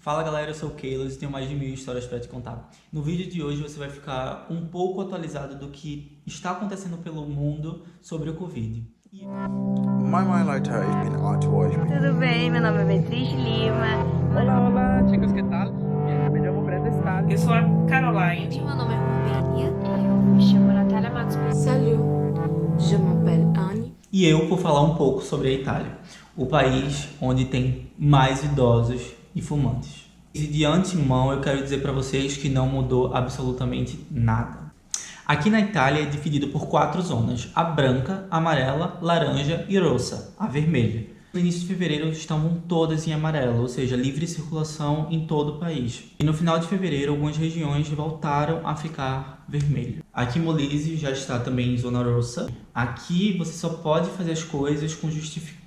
Fala galera, eu sou o Keylos e tenho mais de 1000 histórias para te contar. No vídeo de hoje você vai ficar um pouco atualizado do que está acontecendo pelo mundo sobre o Covid. My later has been art wash. Tudo bem? Meu nome é Beatriz Lima. Hola chicos, ¿qué tal? Bien, me llamo Brenda Stal. Eu sou a Caroline. Meu nome é Rubenia. Eu me chamo Natália Matos. Salut, je m'appelle Anne. E eu vou falar um pouco sobre a Itália, o país onde tem mais idosos e fumantes. E de antemão eu quero dizer para vocês que não mudou absolutamente nada. Aqui na Itália é dividido por 4 zonas: a branca, a amarela, laranja e rossa, a vermelha. No início de fevereiro estavam todas em amarelo, ou seja, livre circulação em todo o país. E no final de fevereiro algumas regiões voltaram a ficar vermelho. Aqui em Molise já está também em zona rossa. Aqui você só pode fazer as coisas com justificativa.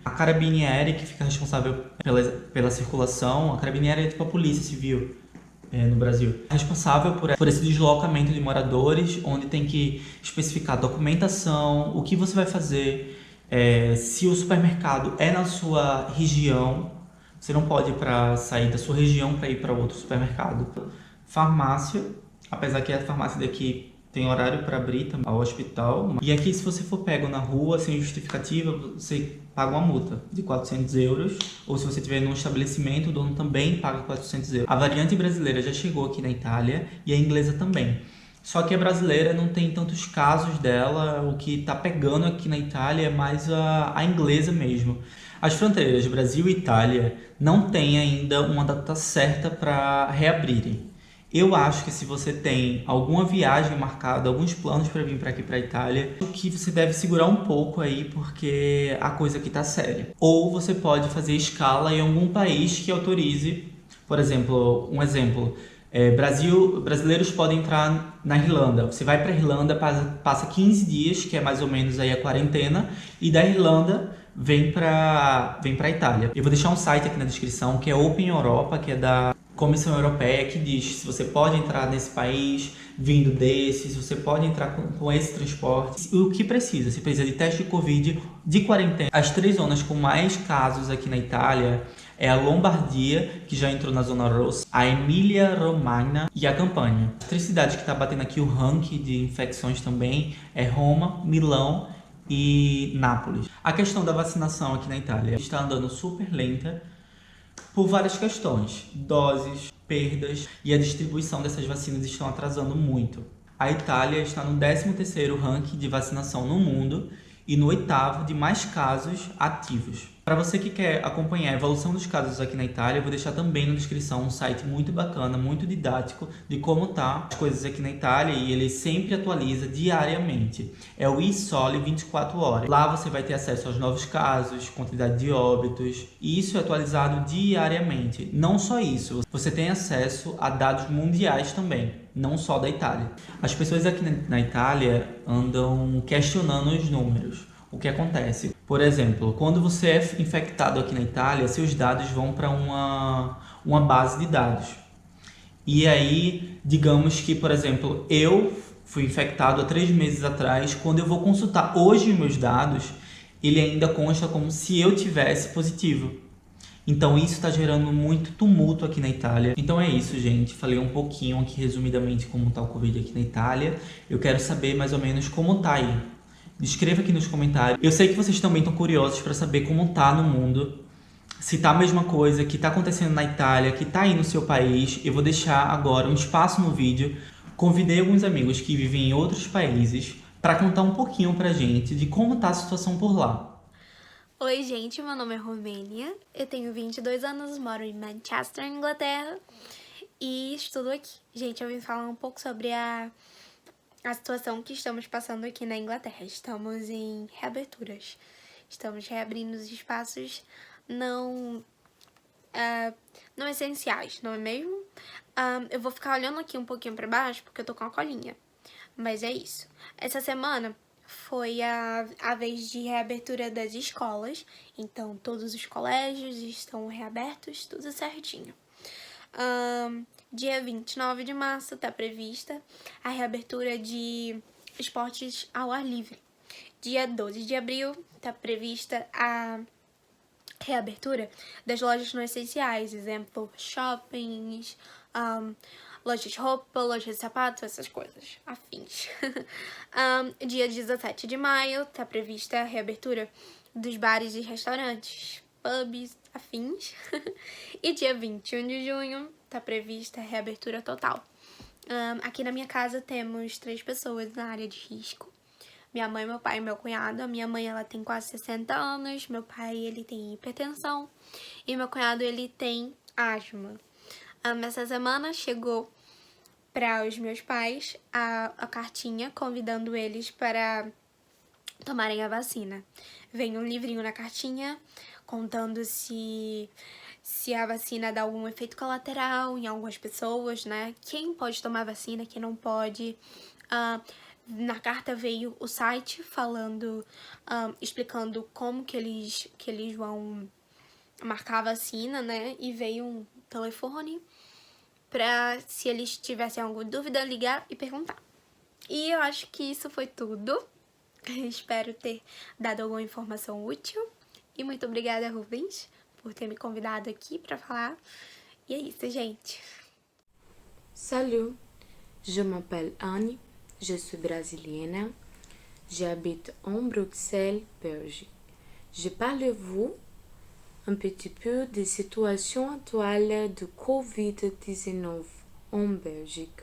A Carabinieri, que fica responsável pela circulação, a Carabinieri é tipo a polícia civil no Brasil, é responsável por esse deslocamento de moradores, onde tem que especificar documentação, o que você vai fazer, se o supermercado é na sua região, você não pode sair da sua região para ir para outro supermercado. Farmácia, apesar que a farmácia daqui tem horário para abrir também, ao hospital. E aqui, se você for pego na rua sem justificativa, você paga uma multa de 400 euros. Ou se você estiver num estabelecimento, o dono também paga 400 euros. A variante brasileira já chegou aqui na Itália e a inglesa também. Só que a brasileira não tem tantos casos dela. O que está pegando aqui na Itália é mais a inglesa mesmo. As fronteiras Brasil e Itália não têm ainda uma data certa para reabrirem. Eu acho que se você tem alguma viagem marcada, alguns planos para vir para aqui para a Itália, o que você deve segurar um pouco aí, porque a coisa aqui tá séria. Ou você pode fazer escala em algum país que autorize, por exemplo, brasileiros podem entrar na Irlanda. Você vai para a Irlanda, passa 15 dias, que é mais ou menos aí a quarentena, e da Irlanda vem para a Itália. Eu vou deixar um site aqui na descrição, que é Open Europa, que é da Comissão Europeia, que diz se você pode entrar nesse país vindo desse, se você pode entrar com esse transporte, o que precisa. Se precisa de teste de Covid, de quarentena. As 3 zonas com mais casos aqui na Itália é a Lombardia, que já entrou na zona rossa, a Emília-Romagna e a Campania. As 3 cidades que está batendo aqui o ranking de infecções também é Roma, Milão e Nápoles. A questão da vacinação aqui na Itália está andando super lenta, por várias questões, doses, perdas e a distribuição dessas vacinas estão atrasando muito. A Itália está no 13º ranking de vacinação no mundo e no 8º de mais casos ativos. Para você que quer acompanhar a evolução dos casos aqui na Itália, eu vou deixar também na descrição um site muito bacana, muito didático de como tá as coisas aqui na Itália, e ele sempre atualiza diariamente. É o ISOLE 24 horas. Lá você vai ter acesso aos novos casos, quantidade de óbitos, e isso é atualizado diariamente. Não só isso, você tem acesso a dados mundiais também, não só da Itália. As pessoas aqui na Itália andam questionando os números. O que acontece? Por exemplo, quando você é infectado aqui na Itália, seus dados vão para uma base de dados. E aí, digamos que, por exemplo, eu fui infectado há 3 meses atrás. Quando eu vou consultar hoje meus dados, ele ainda consta como se eu tivesse positivo. Então isso está gerando muito tumulto aqui na Itália. Então é isso, gente. Falei um pouquinho aqui resumidamente como está o Covid aqui na Itália. Eu quero saber mais ou menos como está aí. Escreva aqui nos comentários. Eu sei que vocês também estão curiosos para saber como tá no mundo. Se tá a mesma coisa que tá acontecendo na Itália, que tá aí no seu país. Eu vou deixar agora um espaço no vídeo. Convidei alguns amigos que vivem em outros países para contar um pouquinho pra gente de como tá a situação por lá. Oi, gente, meu nome é Rubenia. Eu tenho 22 anos, moro em Manchester, Inglaterra, e estudo aqui. Gente, eu vim falar um pouco sobre a situação que estamos passando aqui na Inglaterra. Estamos em reaberturas. Estamos reabrindo os espaços não essenciais, não é mesmo? Eu vou ficar olhando aqui um pouquinho para baixo porque eu tô com a colinha. Mas é isso. Essa semana foi a vez de reabertura das escolas. Então, todos os colégios estão reabertos, tudo certinho. Dia 29 de março está prevista a reabertura de esportes ao ar livre. Dia 12 de abril está prevista a reabertura das lojas não essenciais, exemplo, shoppings, loja de roupa, loja de sapatos, essas coisas, afins. Dia 17 de maio tá prevista a reabertura dos bares e restaurantes, pubs, afins. E dia 21 de junho tá prevista a reabertura total. Aqui na minha casa temos 3 pessoas na área de risco. Minha mãe, meu pai e meu cunhado. A minha mãe, ela tem quase 60 anos. Meu pai, ele tem hipertensão. E meu cunhado, ele tem asma. Essa semana chegou para os meus pais a cartinha convidando eles para tomarem a vacina. Vem um livrinho na cartinha contando se a vacina dá algum efeito colateral em algumas pessoas, né? Quem pode tomar vacina, quem não pode. Na carta veio o site falando, explicando como que eles vão marcar a vacina, né? E veio um telefone para, se eles tivessem alguma dúvida, ligar e perguntar. E eu acho que isso foi tudo. Espero ter dado alguma informação útil. E muito obrigada, Rubens, por ter me convidado aqui para falar. E é isso, gente. Salut, je m'appelle Anne, je suis brésilienne, j'habite en Bruxelles, Belgique. Je parle-vous un petit peu des situations actuelles de COVID-19 en Belgique.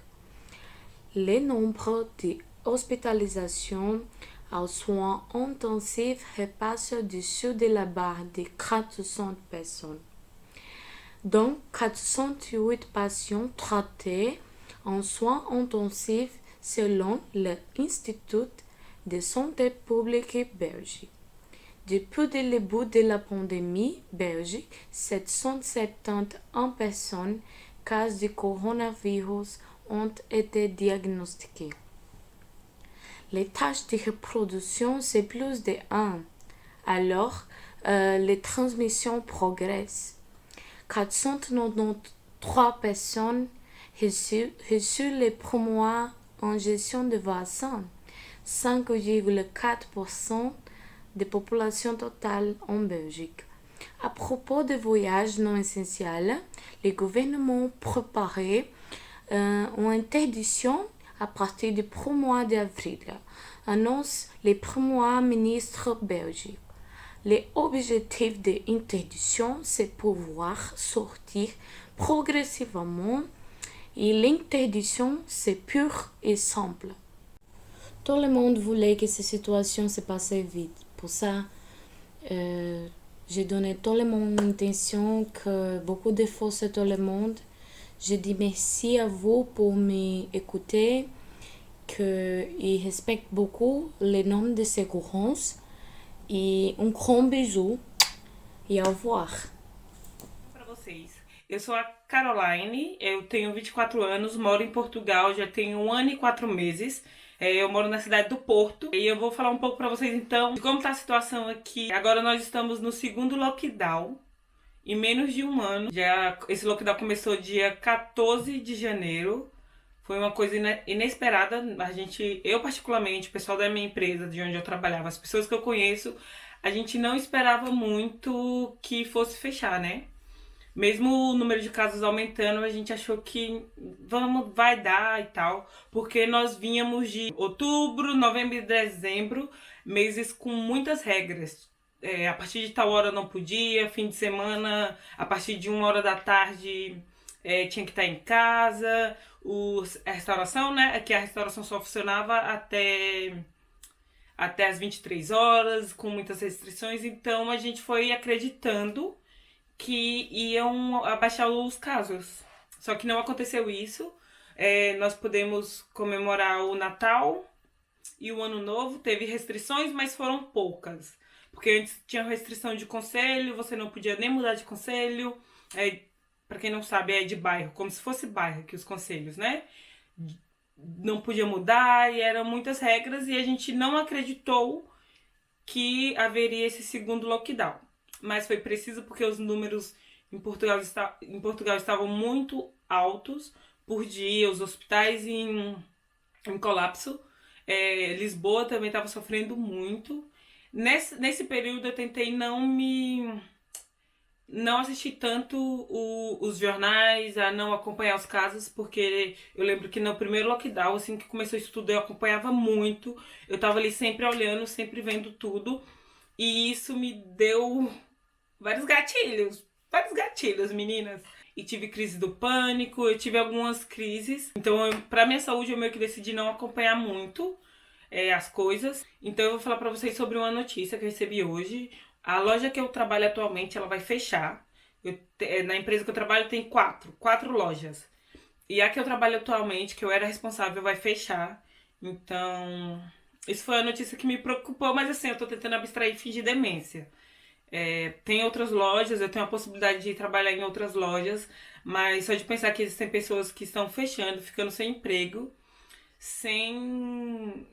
Le nombre de hospitalisations aux soins intensifs repasse au-dessus de la barre de 400 personnes. Donc, 408 patients traités en soins intensifs selon l'Institut de santé publique belge. Depuis le début de la pandémie belgique, 771 personnes cas de coronavirus ont été diagnostiquées. Les tâches de reproduction, c'est plus de 1. Alors, les transmissions progressent. 493 personnes reçues les premières injections de vaccin, 5,4% de population totale en Belgique. À propos des voyages non essentiels, le gouvernement préparait une interdiction à partir du 1er d'avril, annonce le Premier ministre belge. L'objectif de l'interdiction, c'est pouvoir sortir progressivement et l'interdiction, c'est pure et simple. Tout le monde voulait que cette situation se passe vite. Pour ça, j'ai donné tout le monde une intention, que beaucoup de force à tout le monde. Je dis merci à vous pour m'écouter, qu'ils respectent beaucoup les normes de sécurité. E grand bisou e au revoir. Para vocês, eu sou a Caroline, eu tenho 24 anos, moro em Portugal, já tenho 1 ano e 4 meses. Eu moro na cidade do Porto e eu vou falar um pouco para vocês então de como está a situação aqui. Agora nós estamos no 2º lockdown, em menos de 1 ano. Esse lockdown começou dia 14 de janeiro. Foi uma coisa inesperada. Eu particularmente, o pessoal da minha empresa, de onde eu trabalhava, as pessoas que eu conheço, a gente não esperava muito que fosse fechar, né? Mesmo o número de casos aumentando, a gente achou que vai dar e tal, porque nós vínhamos de outubro, novembro e dezembro, meses com muitas regras. A partir de tal hora não podia, fim de semana, a partir de 1 hora da tarde tinha que estar em casa. A restauração, né? Que a restauração só funcionava até as 23 horas, com muitas restrições. Então a gente foi acreditando que iam abaixar os casos. Só que não aconteceu isso. Nós podemos comemorar o Natal e o Ano Novo. Teve restrições, mas foram poucas. Porque antes tinha restrição de conselho, você não podia nem mudar de conselho. Para quem não sabe, é de bairro, como se fosse bairro aqui os conselhos, né? Não podia mudar e eram muitas regras e a gente não acreditou que haveria esse 2º lockdown. Mas foi preciso porque os números em Portugal estavam muito altos por dia, os hospitais em colapso. Lisboa também estava sofrendo muito. Nesse período eu tentei não me não assistir tanto os jornais, a não acompanhar os casos, porque eu lembro que no primeiro lockdown, assim que começou isso tudo, eu acompanhava muito. Eu tava ali sempre olhando, sempre vendo tudo. E isso me deu vários gatilhos, meninas. E tive crise do pânico, eu tive algumas crises. Então, pra minha saúde, eu meio que decidi não acompanhar muito as coisas. Então, eu vou falar pra vocês sobre uma notícia que eu recebi hoje. A loja que eu trabalho atualmente, ela vai fechar. Na empresa que eu trabalho tem quatro lojas. E a que eu trabalho atualmente, que eu era responsável, vai fechar. Então, isso foi a notícia que me preocupou. Mas assim, eu tô tentando abstrair e fingir demência. Tem outras lojas, eu tenho a possibilidade de trabalhar em outras lojas, mas só de pensar que existem pessoas que estão fechando, ficando sem emprego, sem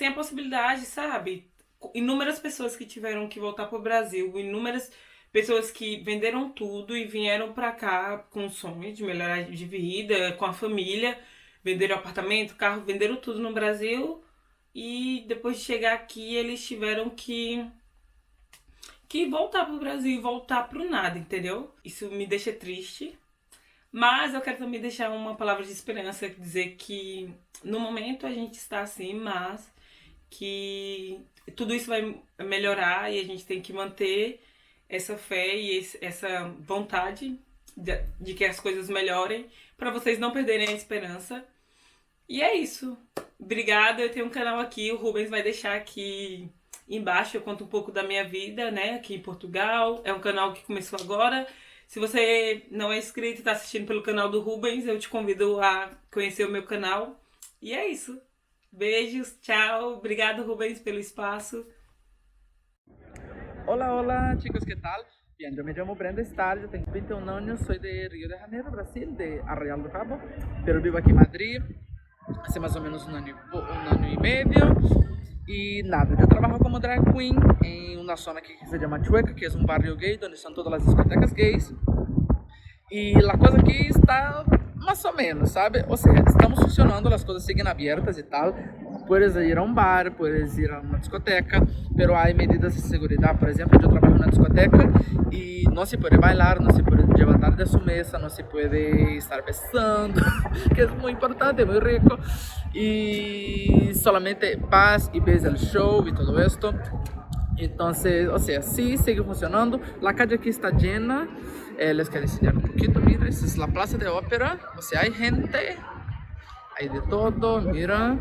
a possibilidade, sabe? Inúmeras pessoas que tiveram que voltar para o Brasil, inúmeras pessoas que venderam tudo e vieram para cá com o sonho de melhorar de vida, com a família, venderam apartamento, carro, venderam tudo no Brasil e depois de chegar aqui eles tiveram que voltar pro Brasil e voltar pro nada, entendeu? Isso me deixa triste. Mas eu quero também deixar uma palavra de esperança, dizer que no momento a gente está assim, mas que tudo isso vai melhorar e a gente tem que manter essa fé e essa vontade de que as coisas melhorem para vocês não perderem a esperança. E é isso. Obrigada, eu tenho um canal aqui, o Rubens vai deixar aqui embaixo, eu conto um pouco da minha vida, né, aqui em Portugal. É um canal que começou agora. Se você não é inscrito e está assistindo pelo canal do Rubens, eu te convido a conhecer o meu canal. E é isso. Beijos, tchau. Obrigado, Rubens, pelo espaço. Hola, hola, chicos, ¿qué tal? Bien, yo me llamo Brenda Estar, yo tengo 21 años, soy de Río de Janeiro, Brasil, de Arraial do Cabo, pero vivo aquí en Madrid hace más o menos un año y medio. Y nada, yo trabajo como drag queen en una zona que se llama Chueca, que es un barrio gay donde están todas las discotecas gays. Y la cosa aquí está más o menos, ¿sabe? O sea, estamos funcionando, las cosas siguen abiertas y tal. Puedes ir a un bar, puedes ir a una discoteca, pero hay medidas de seguridad. Por ejemplo, yo trabajo en una discoteca y no se puede bailar, no se puede levantar de su mesa, no se puede estar besando, que es muy importante, muy rico. Y solamente vas y ves el show y todo esto. Entonces, o sea, sí, sigue funcionando. La calle aquí está llena. Les quiero enseñar un poquito, mira, esta es la plaza de ópera. O sea, hay gente, hay de todo, mira.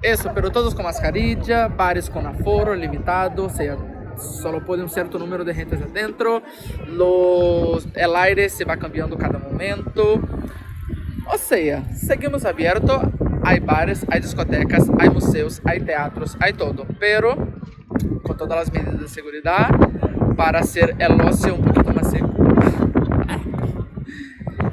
Eso, pero todos con mascarilla, bares con aforo limitado, o sea, solo puede un cierto número de gente adentro. El aire se va cambiando cada momento. O sea, seguimos abiertos. Hay bares, hay discotecas, hay museos, hay teatros, hay todo, pero con todas las medidas de seguridad para hacer el ocio un poquito más seguro.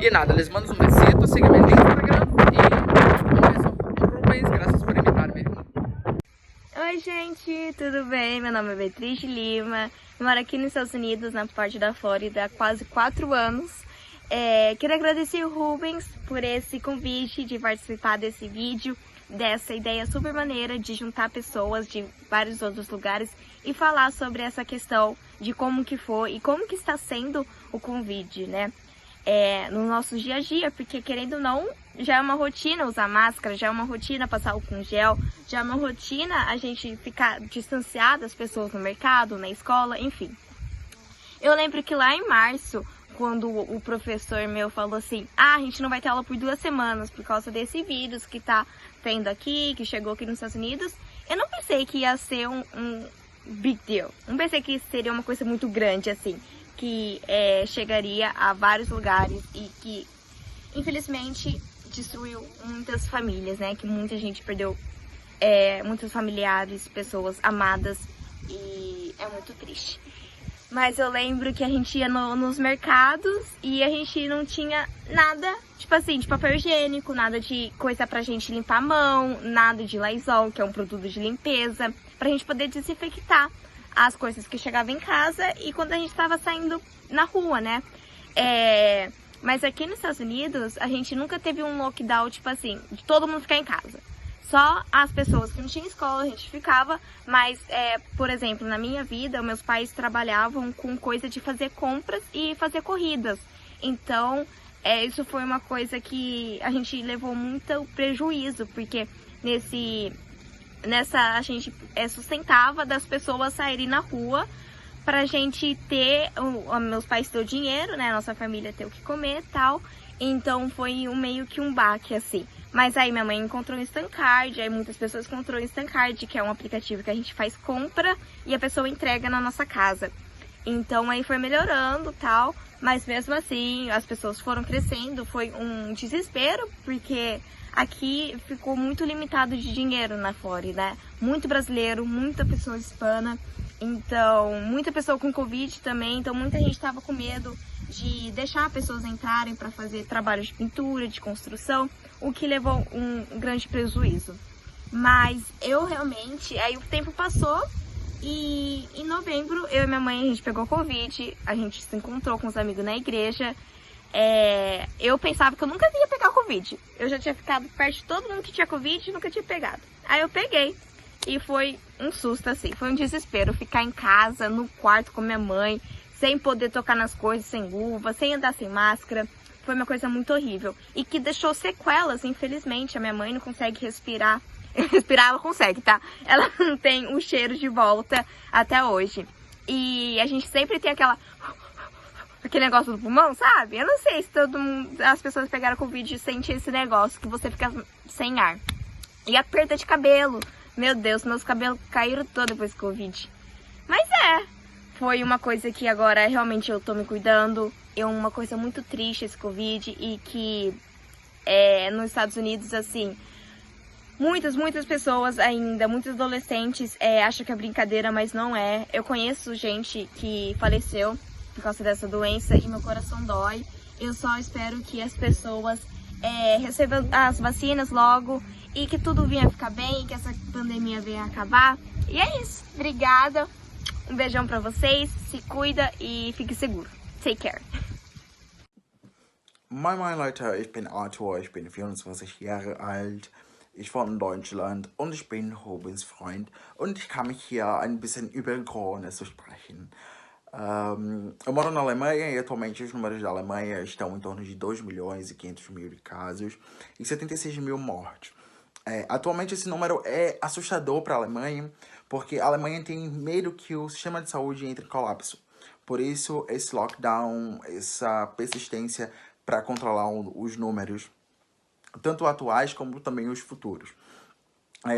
Y nada, les mando un besito, sígueme en Instagram y un beso. Rubens, gracias por invitarme. Oi gente, tudo bem? Meu nome é Beatriz Lima, eu moro aqui nos Estados Unidos, na parte da Flórida, há quase 4 anos. Quero agradecer o Rubens por esse convite de participar desse vídeo, dessa ideia super maneira de juntar pessoas de vários outros lugares e falar sobre essa questão de como que foi e como que está sendo o Covid, né? No nosso dia a dia, porque querendo ou não, já é uma rotina usar máscara, já é uma rotina passar álcool em gel, já é uma rotina a gente ficar distanciado das pessoas no mercado, na escola, enfim. Eu lembro que lá em março, quando o professor meu falou assim, a gente não vai ter aula por 2 semanas por causa desse vírus que tá tendo aqui, que chegou aqui nos Estados Unidos, eu não pensei que ia ser um big deal, não pensei que seria uma coisa muito grande assim, que chegaria a vários lugares e que infelizmente destruiu muitas famílias, né, que muita gente perdeu muitos familiares, pessoas amadas e é muito triste. Mas eu lembro que a gente ia nos mercados e a gente não tinha nada, tipo assim, de papel higiênico, nada de coisa pra gente limpar a mão, nada de Lysol, que é um produto de limpeza, pra gente poder desinfectar as coisas que chegavam em casa e quando a gente tava saindo na rua, né? Mas aqui nos Estados Unidos, a gente nunca teve um lockdown, tipo assim, de todo mundo ficar em casa. Só as pessoas que não tinham escola, a gente ficava, mas, por exemplo, na minha vida, meus pais trabalhavam com coisa de fazer compras e fazer corridas. Então, isso foi uma coisa que a gente levou muito prejuízo, porque a gente sustentava das pessoas saírem na rua pra gente ter, meus pais ter o dinheiro, né, nossa família ter o que comer e tal. Então foi meio que um baque, assim. Mas aí minha mãe encontrou o Instacart, aí muitas pessoas encontrou o Instacart, que é um aplicativo que a gente faz compra e a pessoa entrega na nossa casa. Então aí foi melhorando e tal, mas mesmo assim as pessoas foram crescendo, foi um desespero, porque aqui ficou muito limitado de dinheiro na Flórida, né? Muito brasileiro, muita pessoa hispana, então muita pessoa com Covid também, então muita gente estava com medo de deixar pessoas entrarem para fazer trabalho de pintura, de construção, o que levou um grande prejuízo. Mas eu realmente, aí o tempo passou e em novembro eu e minha mãe, a gente pegou Covid, a gente se encontrou com os amigos na igreja. Eu pensava que eu nunca ia pegar Covid. Eu já tinha ficado perto de todo mundo que tinha Covid e nunca tinha pegado. Aí eu peguei e foi um susto assim, foi um desespero ficar em casa, no quarto com minha mãe, sem poder tocar nas coisas, sem luva, sem andar sem máscara. Foi uma coisa muito horrível e que deixou sequelas, infelizmente. A minha mãe não consegue respirar. Respirar ela consegue, tá? Ela não tem o cheiro de volta até hoje. E a gente sempre tem aquele negócio do pulmão, sabe? Eu não sei se as pessoas pegaram Covid e sentem esse negócio, que você fica sem ar. E a perda de cabelo. Meu Deus, meus cabelos caíram todos depois do Covid. Mas foi uma coisa que agora realmente eu tô me cuidando. É uma coisa muito triste esse Covid e que nos Estados Unidos, assim, muitas pessoas ainda, muitos adolescentes acham que é brincadeira, mas não é. Eu conheço gente que faleceu por causa dessa doença e meu coração dói. Eu só espero que as pessoas recebam as vacinas logo e que tudo venha ficar bem, que essa pandemia venha acabar. E é isso. Obrigada. Um beijão pra vocês. Se cuida e fique seguro. Take care. Moin Moin Leute, ich bin Arthur, ich bin 24 Jahre alt, ich wohne in Deutschland und ich bin Rubens Freund und ich kann mich hier ein bisschen über Corona zu sprechen. Eu moro na Alemanha e atualmente os números da Alemanha estão em torno de 2.500.000 de casos e 76 mil mortes. Atualmente esse número é assustador para a Alemanha, porque a Alemanha tem medo que o sistema de saúde entre em colapso. Por isso, esse lockdown, essa persistência para controlar os números, tanto atuais como também os futuros.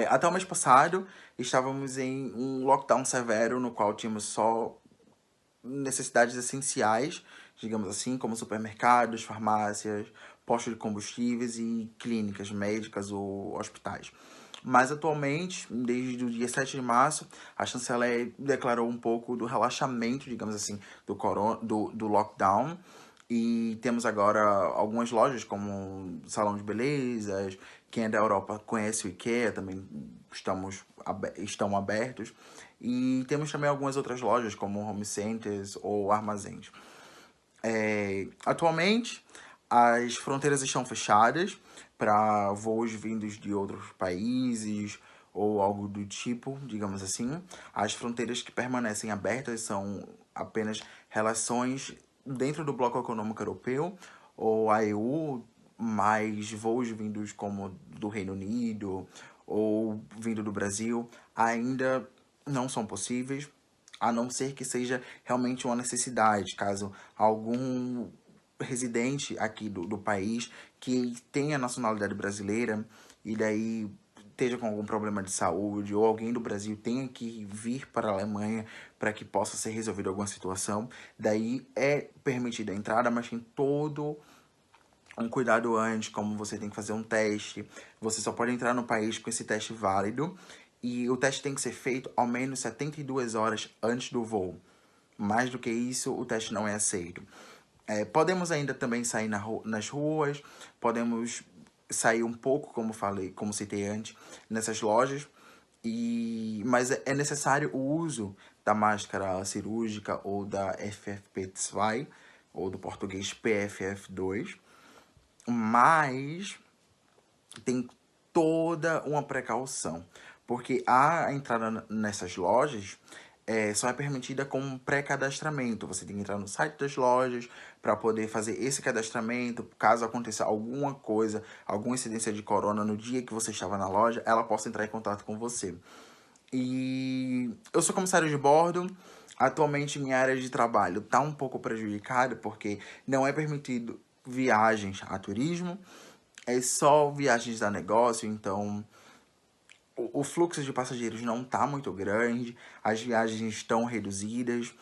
Até o mês passado, estávamos em um lockdown severo, no qual tínhamos só necessidades essenciais, digamos assim, como supermercados, farmácias, postos de combustíveis e clínicas médicas ou hospitais. Mas atualmente, desde o dia 7 de março, a chanceler declarou um pouco do relaxamento, digamos assim, do lockdown. E temos agora algumas lojas como Salão de Belezas, quem é da Europa conhece o IKEA, também estão abertos. E temos também algumas outras lojas como home centers ou armazéns. Atualmente, as fronteiras estão fechadas para voos vindos de outros países ou algo do tipo, digamos assim. As fronteiras que permanecem abertas são apenas relações dentro do Bloco Econômico Europeu ou a EU, mais voos vindos como do Reino Unido ou vindo do Brasil ainda não são possíveis, a não ser que seja realmente uma necessidade, caso algum residente aqui do país que tenha nacionalidade brasileira e daí esteja com algum problema de saúde ou alguém do Brasil tenha que vir para a Alemanha para que possa ser resolvida alguma situação, daí é permitida a entrada, mas tem todo um cuidado antes, como você tem que fazer um teste, você só pode entrar no país com esse teste válido e o teste tem que ser feito ao menos 72 horas antes do voo. Mais do que isso, o teste não é aceito. Podemos ainda também sair nas ruas, podemos sair um pouco, como citei antes, nessas lojas, mas é necessário o uso da máscara cirúrgica ou da FFP2, ou do português PFF2, mas tem toda uma precaução, porque a entrada nessas lojas só é permitida com um pré-cadastramento. Você tem que entrar no site das lojas para poder fazer esse cadastramento. Caso aconteça alguma coisa, alguma incidência de corona no dia que você estava na loja, ela possa entrar em contato com você. E eu sou comissário de bordo. Atualmente minha área de trabalho está um pouco prejudicada porque não é permitido viagens a turismo, é só viagens a negócio, então o fluxo de passageiros não está muito grande, as viagens estão reduzidas,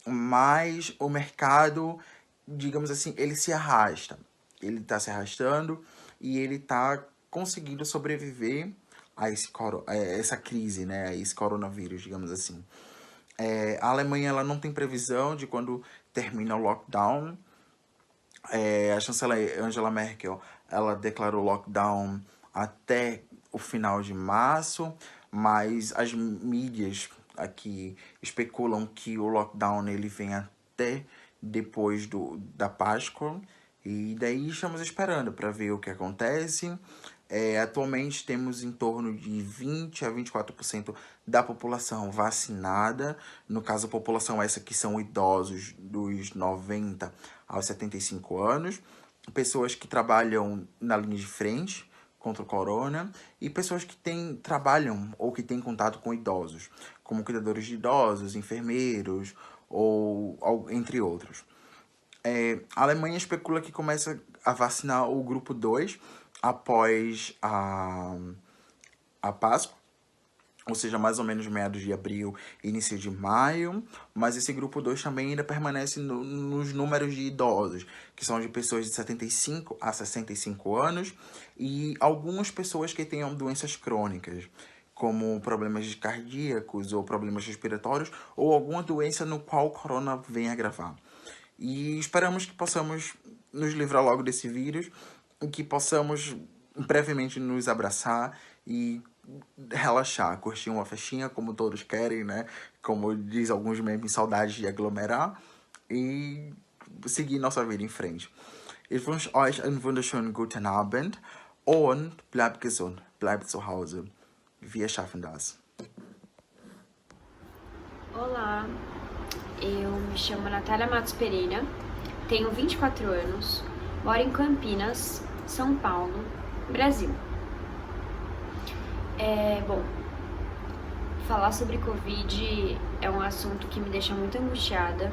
mas o mercado, digamos assim, ele se arrasta. Ele está se arrastando e ele está conseguindo sobreviver a essa crise, né? A esse coronavírus, digamos assim. A Alemanha ela não tem previsão de quando termina o lockdown. A chanceler Angela Merkel ela declarou lockdown até o final de março, mas as mídias aqui especulam que o lockdown ele vem até depois da Páscoa, e daí estamos esperando para ver o que acontece. Atualmente temos em torno de 20 a 24% da população vacinada, no caso a população essa que são idosos dos 90 aos 75 anos, pessoas que trabalham na linha de frente contra o corona e pessoas que trabalham ou que têm contato com idosos, como cuidadores de idosos, enfermeiros ou entre outros. A Alemanha especula que começa a vacinar o grupo 2 após a Páscoa, ou seja, mais ou menos meados de abril, início de maio, mas esse grupo 2 também ainda permanece nos números de idosos, que são de pessoas de 75 a 65 anos, e algumas pessoas que tenham doenças crônicas, como problemas cardíacos ou problemas respiratórios, ou alguma doença no qual o corona vem agravar. E esperamos que possamos nos livrar logo desse vírus, e que possamos brevemente nos abraçar e relaxar, curtir uma festinha como todos querem, né? Como diz alguns memes, saudades de aglomerar e seguir nossa vida em frente. Ich wünsche euch einen wunderschönen guten Abend und bleibt gesund, bleibt zu Hause. Wir schaffen das. Olá, eu me chamo Natália Matos Pereira, tenho 24 anos, moro em Campinas, São Paulo, Brasil. Bom, falar sobre Covid é um assunto que me deixa muito angustiada,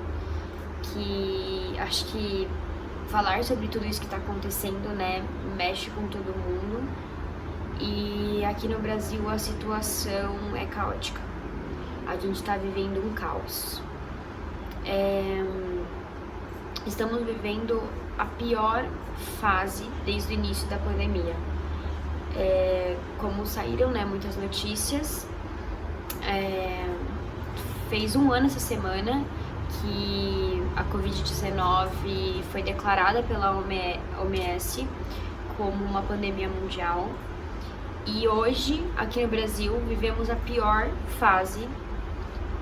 que acho que falar sobre tudo isso que está acontecendo, né, mexe com todo mundo. E aqui no Brasil a situação é caótica. A gente está vivendo um caos. Estamos vivendo a pior fase desde o início da pandemia. Como saíram, né, muitas notícias, fez um ano essa semana que a Covid-19 foi declarada pela OMS como uma pandemia mundial. E hoje, aqui no Brasil, vivemos a pior fase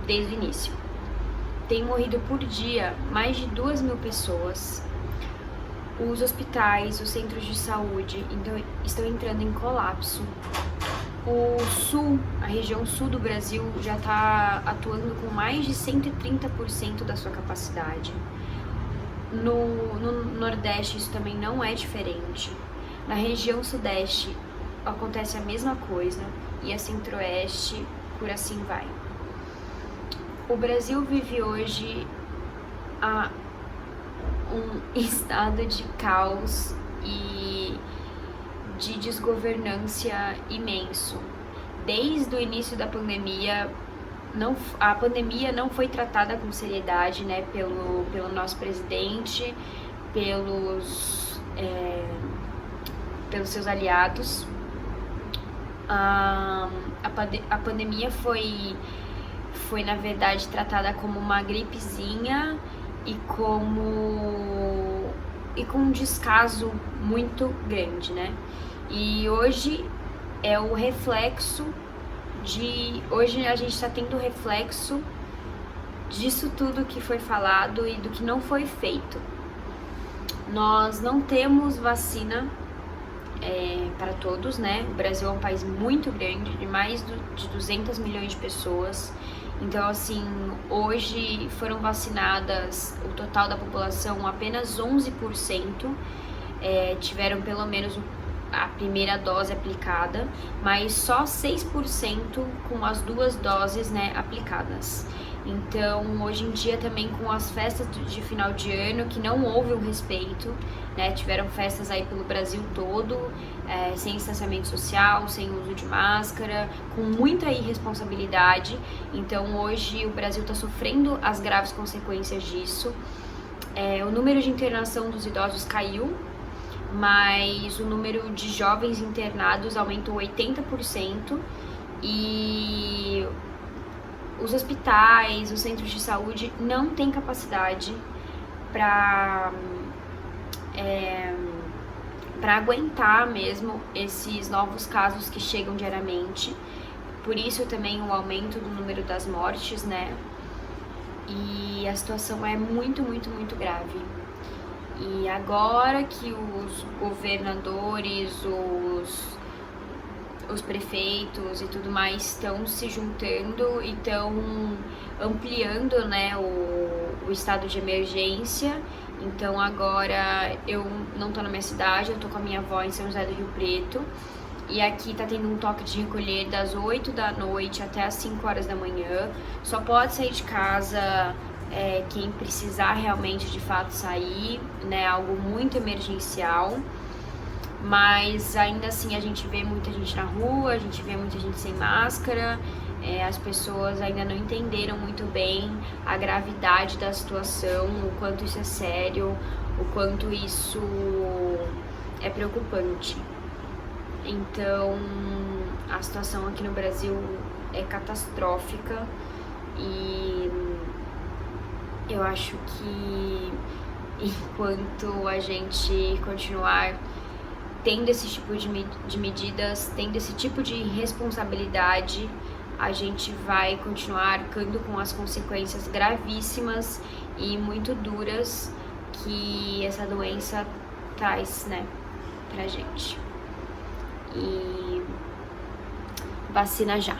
desde o início. Tem morrido por dia mais de 2.000 pessoas. Os hospitais, os centros de saúde estão entrando em colapso. O sul, a região sul do Brasil, já está atuando com mais de 130% da sua capacidade. No Nordeste isso também não é diferente. Na região Sudeste acontece a mesma coisa e a Centro-Oeste, por assim vai. O Brasil vive hoje um estado de caos e de desgovernância imenso. Desde o início da pandemia, a pandemia não foi tratada com seriedade, né, pelo nosso presidente, pelos seus aliados. A pandemia foi na verdade tratada como uma gripezinha e com um descaso muito grande, né? E hoje é o reflexo hoje a gente está tendo o reflexo disso tudo que foi falado e do que não foi feito. Nós não temos vacina para todos, né? O Brasil é um país muito grande, de mais de 200 milhões de pessoas. Então, assim, hoje foram vacinadas, o total da população, apenas 11% tiveram pelo menos a primeira dose aplicada, mas só 6% com as 2 doses, né, aplicadas. Então, hoje em dia também com as festas de final de ano, que não houve um respeito, né, tiveram festas aí pelo Brasil todo, sem distanciamento social, sem uso de máscara, com muita irresponsabilidade. Então, hoje o Brasil está sofrendo as graves consequências disso. O número de internação dos idosos caiu, mas o número de jovens internados aumentou 80% e os hospitais, os centros de saúde não têm capacidade para aguentar mesmo esses novos casos que chegam diariamente. Por isso também o aumento do número das mortes, né? E a situação é muito, muito, muito grave. E agora que os governadores, os prefeitos e tudo mais estão se juntando e estão ampliando, né, o estado de emergência. Então agora eu não tô na minha cidade, eu tô com a minha avó em São José do Rio Preto. E aqui tá tendo um toque de recolher das 8 da noite até as 5 horas da manhã. Só pode sair de casa quem precisar realmente de fato sair, né? Algo muito emergencial. Mas ainda assim a gente vê muita gente na rua, a gente vê muita gente sem máscara. As pessoas ainda não entenderam muito bem a gravidade da situação, o quanto isso é sério, o quanto isso é preocupante. Então, a situação aqui no Brasil é catastrófica e eu acho que enquanto a gente continuar tendo esse tipo de medidas, tendo esse tipo de responsabilidade, a gente vai continuar arcando com as consequências gravíssimas e muito duras que essa doença traz, né, pra gente. E vacina já.